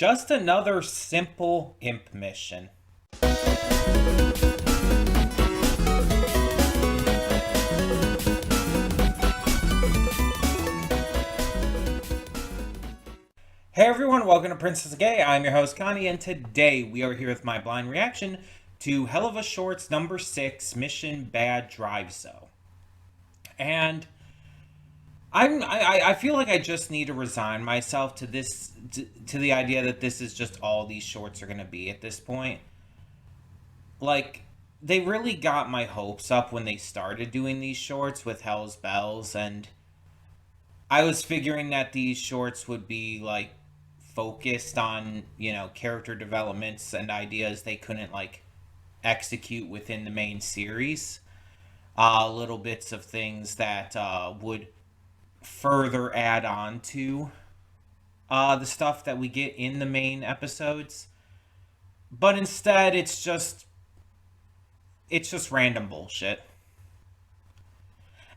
Just another simple imp mission. Hey everyone, welcome to Princess Gay. I'm your host Connie, and today we are here with my blind reaction to Helluva Shorts number 6, Mission Bad Drivezo. And I feel like I just need to resign myself to this, to the idea that this is just all these shorts are going to be at this point. Like, they really got my hopes up when they started doing these shorts with Hell's Bells, and I was figuring that these shorts would be, like, focused on, you know, character developments and ideas they couldn't, like, execute within the main series. Little bits of things that would further add on to the stuff that we get in the main episodes. But instead, it's just random bullshit.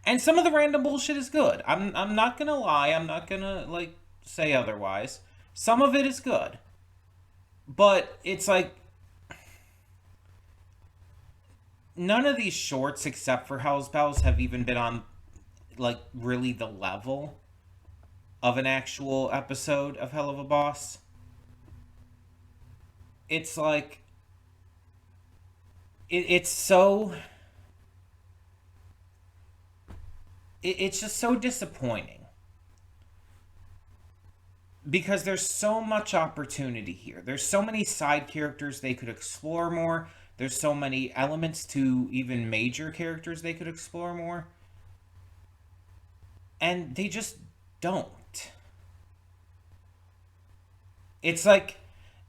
And some of the random bullshit is good. I'm not gonna lie. I'm not gonna, like, say otherwise. Some of it is good. But it's like, none of these shorts, except for Hell's Bells, have even been on, like, really the level of an actual episode of Helluva Boss. It's like, it's so... It's just so disappointing. Because there's so much opportunity here. There's so many side characters they could explore more. There's so many elements to even major characters they could explore more. And they just don't. It's like,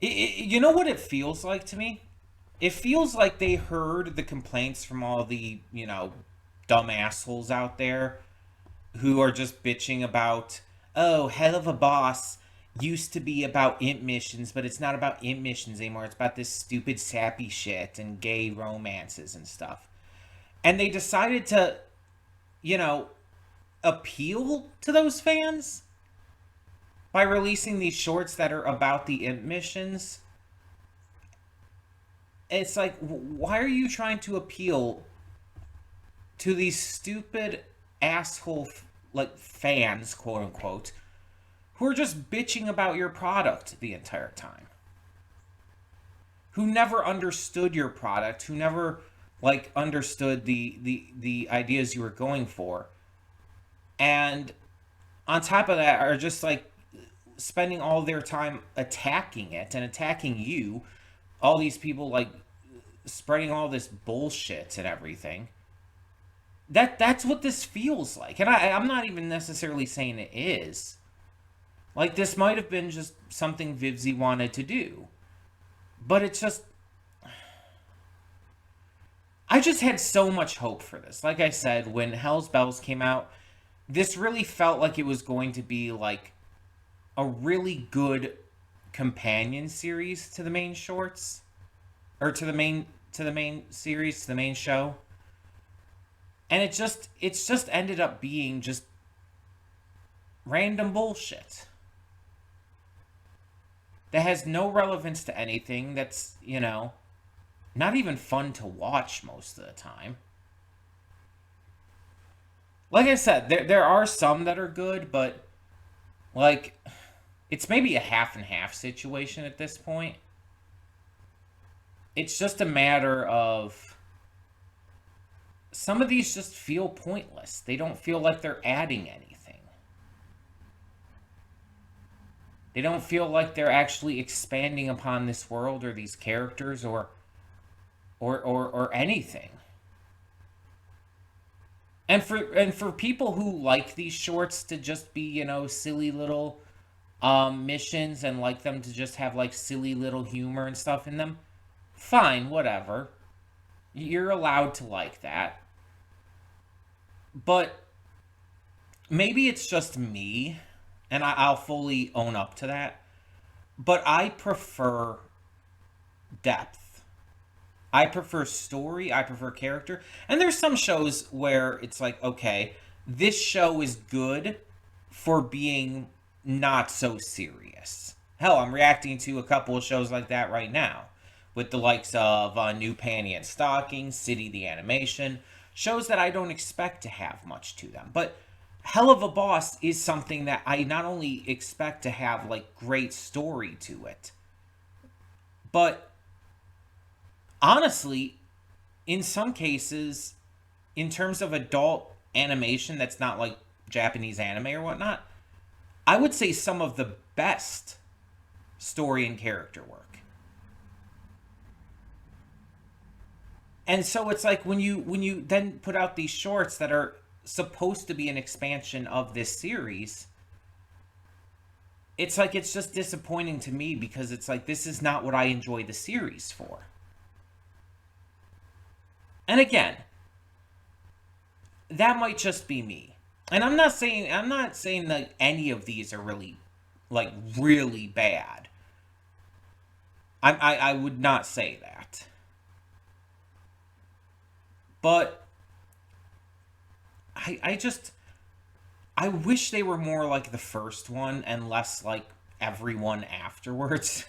you know what it feels like to me? It feels like they heard the complaints from all the, you know, dumb assholes out there who are just bitching about, oh, Helluva Boss used to be about imp missions, but it's not about imp missions anymore. It's about this stupid sappy shit and gay romances and stuff. And they decided to, you know, appeal to those fans by releasing these shorts that are about the imp missions. It's like, why are you trying to appeal to these stupid asshole, like, fans, quote unquote, who are just bitching about your product the entire time? Who never understood your product, who never, like, understood the ideas you were going for. And on top of that, are just, like, spending all their time attacking it and attacking you. All these people, like, spreading all this bullshit and everything. That's what this feels like. And I'm not even necessarily saying it is. Like, this might have been just something Vivzy wanted to do. But it's just... I just had so much hope for this. Like I said, when Hell's Bells came out, this really felt like it was going to be, like, a really good companion series to the main shorts. Or to the main series, to the main show. And it's just ended up being just random bullshit that has no relevance to anything, that's, you know, not even fun to watch most of the time. Like I said, there are some that are good, but, like, it's maybe a half and half situation at this point. It's just a matter of, some of these just feel pointless. They don't feel like they're adding anything. They don't feel like they're actually expanding upon this world or these characters or anything. And for people who like these shorts to just be, you know, silly little missions and like them to just have, like, silly little humor and stuff in them, fine, whatever. You're allowed to like that. But maybe it's just me, and I'll fully own up to that. But I prefer depth. I prefer story. I prefer character. And there's some shows where it's like, okay, this show is good for being not so serious. Hell, I'm reacting to a couple of shows like that right now, with the likes of New Panty and Stocking, City the Animation, shows that I don't expect to have much to them. But Helluva Boss is something that I not only expect to have like great story to it, but honestly, in some cases, in terms of adult animation that's not like Japanese anime or whatnot, I would say some of the best story and character work. And so it's like when you then put out these shorts that are supposed to be an expansion of this series, it's like it's just disappointing to me because it's like this is not what I enjoy the series for. And again, that might just be me. And I'm not saying that any of these are really like really bad. I would not say that. But I wish they were more like the first one and less like everyone afterwards.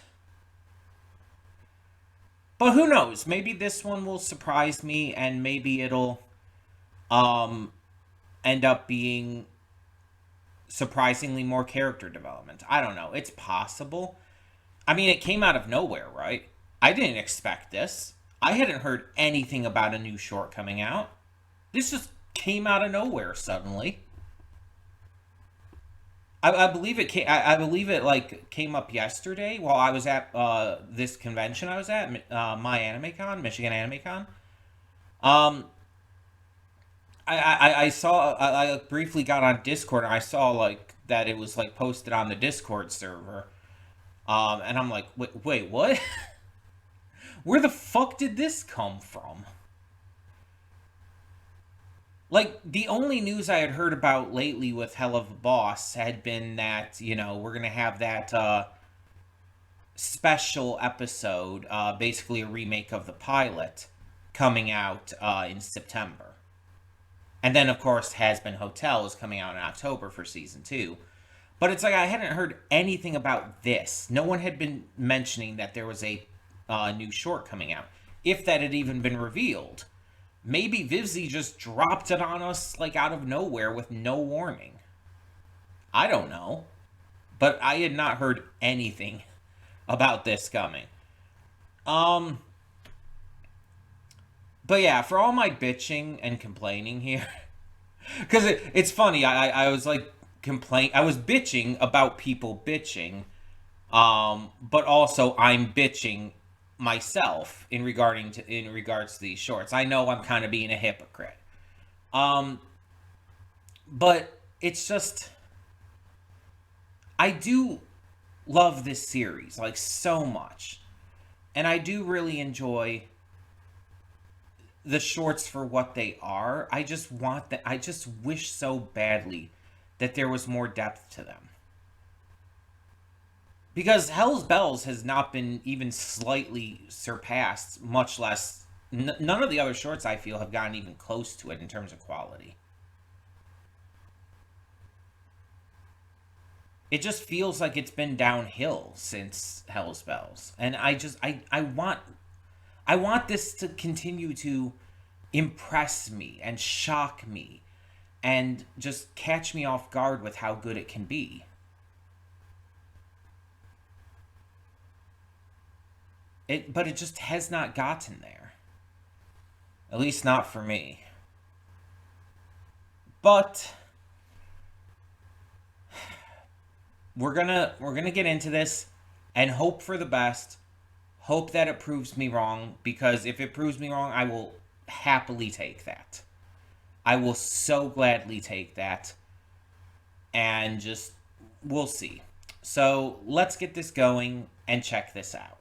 But who knows? Maybe this one will surprise me and maybe it'll end up being surprisingly more character development. I don't know. It's possible. I mean, it came out of nowhere, right? I didn't expect this. I hadn't heard anything about a new short coming out. This just came out of nowhere suddenly. I believe it came. I believe it like came up yesterday while I was at this convention I was at, my AnimeCon, Michigan AnimeCon. Um, I saw. I briefly got on Discord and I saw like that it was like posted on the Discord server. And I'm like, wait, what? Where the fuck did this come from? Like, the only news I had heard about lately with Helluva Boss had been that, you know, we're going to have that special episode, basically a remake of the pilot, coming out in September. And then, of course, Has Been Hotel is coming out in October for season 2. But it's like I hadn't heard anything about this. No one had been mentioning that there was a new short coming out, if that had even been revealed. Maybe Vivzy just dropped it on us like out of nowhere with no warning. I don't know. But I had not heard anything about this coming. But yeah, for all my bitching and complaining here, because it's funny, I was like I was bitching about people bitching, but also I'm bitching myself in regards to these shorts. I know I'm kind of being a hypocrite. But it's just I do love this series like so much. And I do really enjoy the shorts for what they are. I just wish so badly that there was more depth to them. Because Hell's Bells has not been even slightly surpassed, much less... none of the other shorts, I feel, have gotten even close to it in terms of quality. It just feels like it's been downhill since Hell's Bells. And I want this to continue to impress me and shock me and just catch me off guard with how good it can be. But it just has not gotten there. At least not for me. But we're gonna get into this and hope for the best. Hope that it proves me wrong, because if it proves me wrong, I will happily take that. I will so gladly take that. And just, we'll see. So let's get this going and check this out.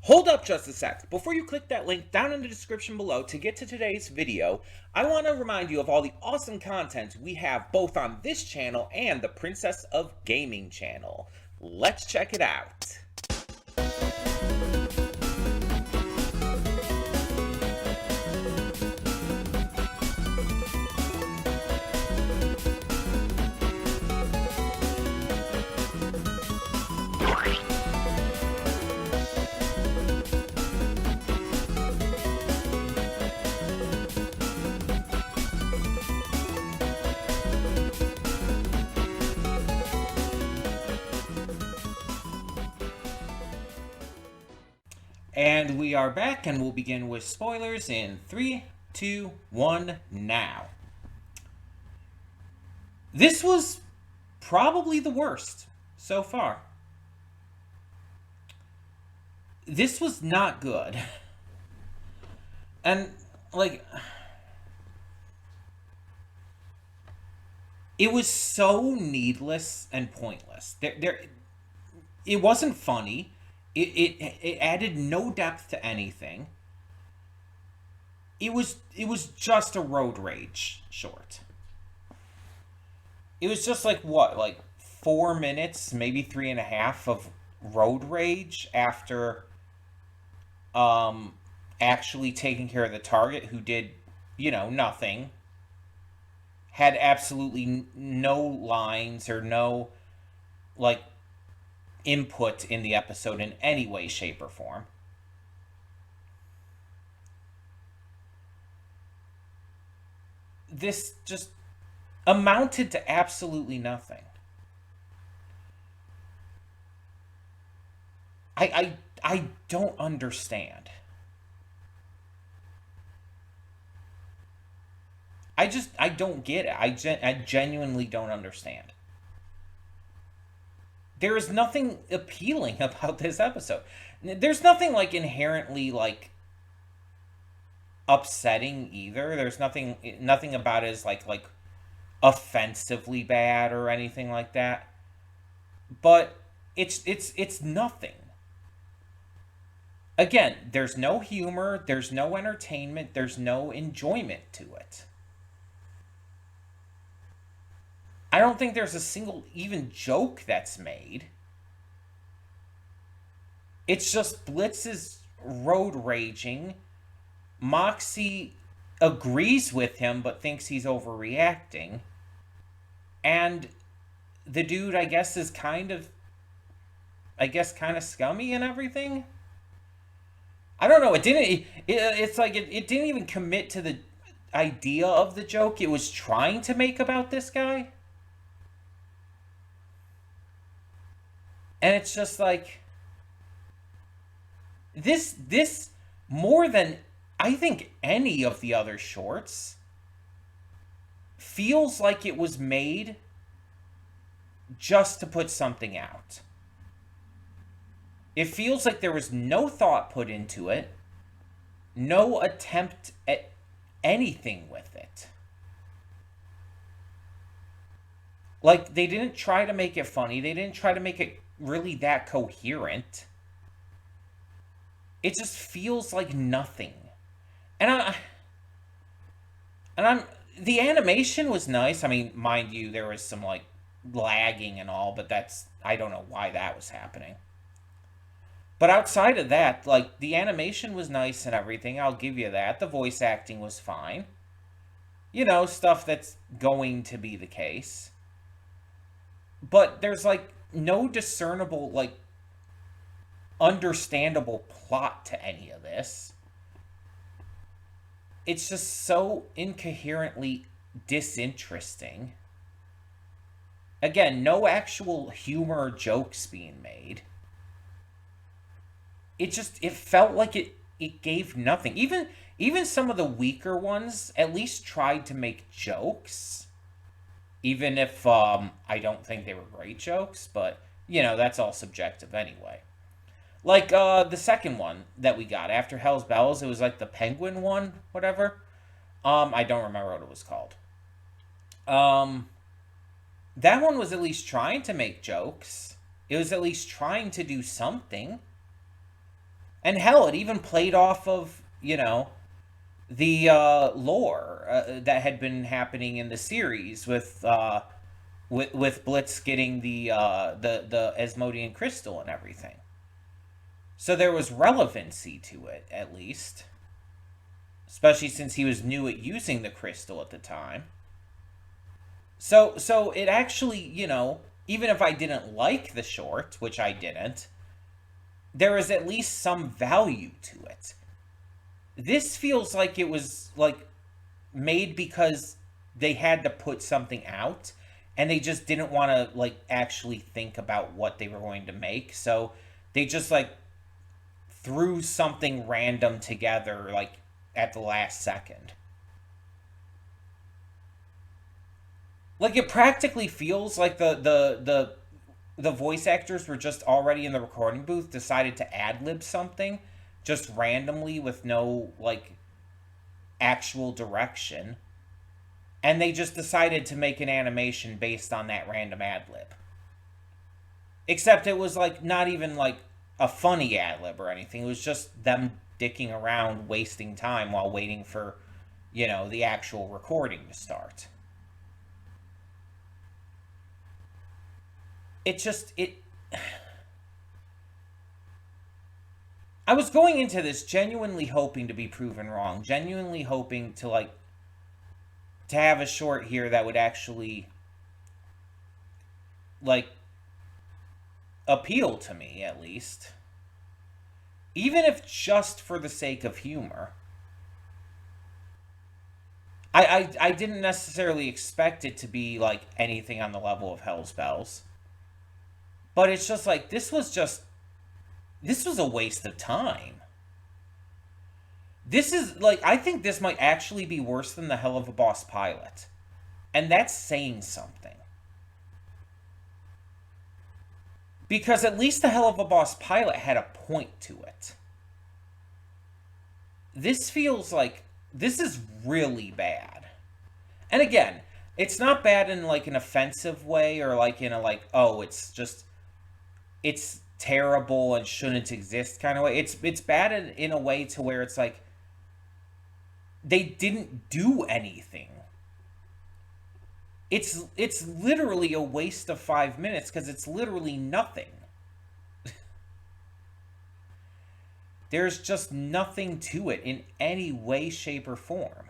Hold up just a sec. Before you click that link down in the description below to get to today's video, I want to remind you of all the awesome content we have both on this channel and the Princess of Gaming channel. Let's check it out. And we are back, and we'll begin with spoilers in 3, 2, 1, now. This was probably the worst so far. This was not good. And, like, it was so needless and pointless. It wasn't funny. It added no depth to anything. It was just a road rage short. It was just like what, like 4 minutes, maybe 3.5 of road rage after actually taking care of the target, who did, nothing. Had absolutely no lines or no, like, input in the episode in any way, shape, or form. This just amounted to absolutely nothing. I don't understand. I don't get it. I genuinely don't understand. There is nothing appealing about this episode. There's nothing, like, inherently, like, upsetting either. There's nothing about it is like offensively bad or anything like that. But it's nothing. Again, there's no humor, there's no entertainment, there's no enjoyment to it. I don't think there's a single even joke that's made. It's just Blitz's road raging. Moxie agrees with him but thinks he's overreacting. And the dude, I guess, is kind of scummy and everything. I don't know. It's like it didn't even commit to the idea of the joke it was trying to make about this guy. And it's just like, this more than I think any of the other shorts feels like it was made just to put something out. It feels like there was no thought put into it, no attempt at anything with it. Like, they didn't try to make it funny. They didn't try to make it really that coherent. It just feels like nothing. And the animation was nice. I mean, mind you, there was some, like, lagging and all, but I don't know why that was happening. But outside of that, like, the animation was nice and everything. I'll give you that. The voice acting was fine. Stuff that's going to be the case. But there's, like, no discernible, like, understandable plot to any of this. It's just so incoherently disinteresting. Again, no actual humor or jokes being made. It felt like it gave nothing. Even some of the weaker ones at least tried to make jokes. Even if I don't think they were great jokes, but that's all subjective anyway. Like the second one that we got after Hell's Bells, it was like the penguin one, whatever. I don't remember what it was called. That one was at least trying to make jokes. It was at least trying to do something. And hell, it even played off of, the lore that had been happening in the series with Blitz getting the Asmodean crystal and everything. So there was relevancy to it, at least. Especially since he was new at using the crystal at the time. So it actually, even if I didn't like the short, which I didn't, there is at least some value to it. This feels like it was, like, made because they had to put something out, and they just didn't want to, like, actually think about what they were going to make, so they just, like, threw something random together, like, at the last second. Like, it practically feels like the voice actors were just already in the recording booth, decided to ad-lib something just randomly with no, like, actual direction, and they just decided to make an animation based on that random ad-lib. Except it was, like, not even, like, a funny ad-lib or anything. It was just them dicking around, wasting time while waiting for, the actual recording to start. I was going into this genuinely hoping to be proven wrong, genuinely hoping to, like, to have a short here that would actually, like, appeal to me, at least. Even if just for the sake of humor. I didn't necessarily expect it to be, like, anything on the level of Hell's Bells. But it's just like, this was a waste of time. This is, like, I think this might actually be worse than the Helluva Boss pilot. And that's saying something. Because at least the Helluva Boss pilot had a point to it. This feels like, this is really bad. And again, it's not bad in, like, an offensive way, or, like, in a, like, oh, it's terrible and shouldn't exist kind of way. It's bad in a way to where it's like, they didn't do anything. It's literally a waste of 5 minutes, because it's literally nothing. There's just nothing to it in any way, shape, or form.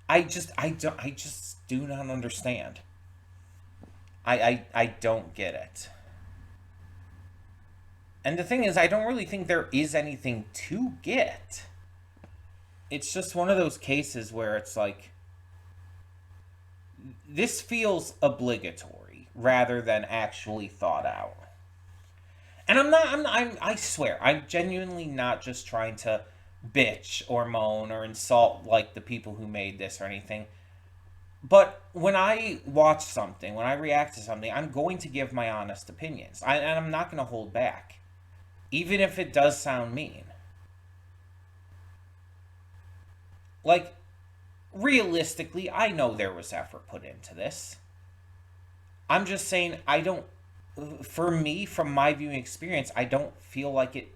I just do not understand. I don't get it. And the thing is, I don't really think there is anything to get. It's just one of those cases where it's like, this feels obligatory rather than actually thought out. And I swear, I'm genuinely not just trying to bitch or moan or insult, like, the people who made this or anything. But when I watch something, when I react to something, I'm going to give my honest opinions. And I'm not going to hold back. Even if it does sound mean. Like, realistically, I know there was effort put into this. I'm just saying, for me, from my viewing experience, I don't feel like it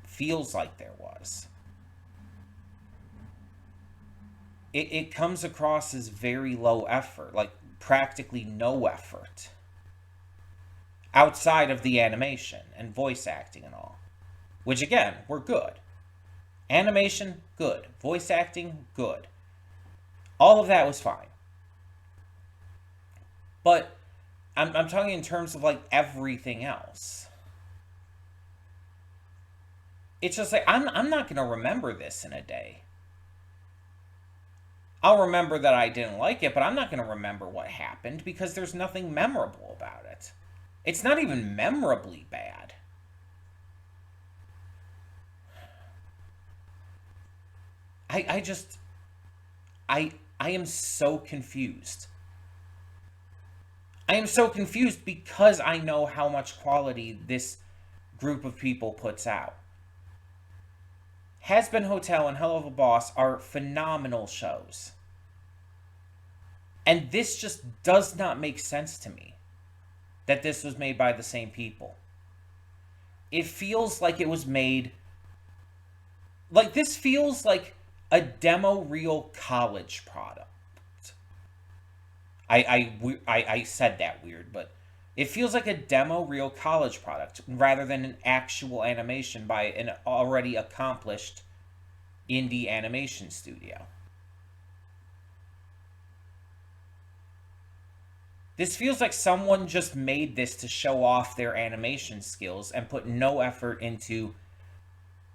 feels like there was. It comes across as very low effort, like practically no effort. Outside of the animation and voice acting and all. Which, again, were good. Animation, good. Voice acting, good. All of that was fine. But I'm talking in terms of, like, everything else. It's just like, I'm not going to remember this in a day. I'll remember that I didn't like it, but I'm not going to remember what happened, because there's nothing memorable about it. It's not even memorably bad. I am so confused. I am so confused because I know how much quality this group of people puts out. Has-Been Hotel and Helluva Boss are phenomenal shows. And this just does not make sense to me. That this was made by the same people. It feels like it was made... Like, this feels like a demo reel college product. I said that weird, but it feels like a demo reel college product rather than an actual animation by an already accomplished indie animation studio. This feels like someone just made this to show off their animation skills and put no effort into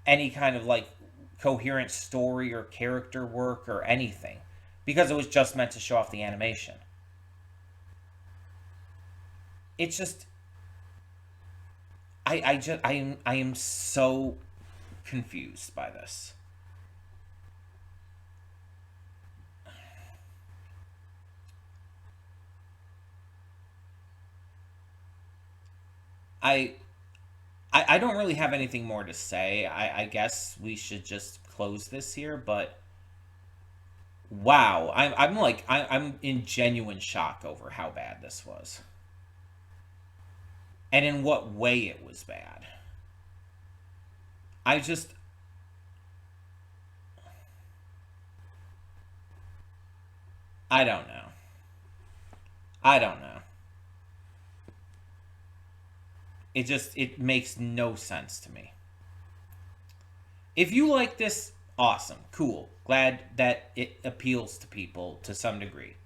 any kind of, like, coherent story or character work or anything, because it was just meant to show off the animation. It's just... I am so confused by this. I I don't really have anything more to say. I guess we should just close this here, but wow, I'm in genuine shock over how bad this was. And in what way it was bad. I just I don't know. I don't know. It makes no sense to me. If you like this, awesome, cool. Glad that it appeals to people to some degree.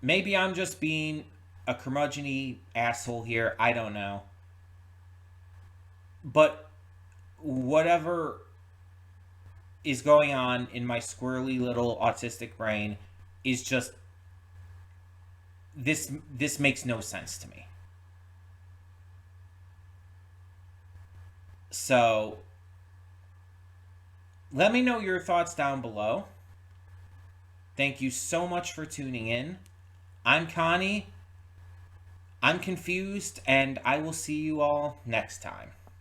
Maybe I'm just being a curmudgeon asshole here. I don't know. But whatever is going on in my squirrely little autistic brain is just this makes no sense to me. So let me know your thoughts down below. Thank you so much for tuning in. I'm Connie. I'm confused, and I will see you all next time.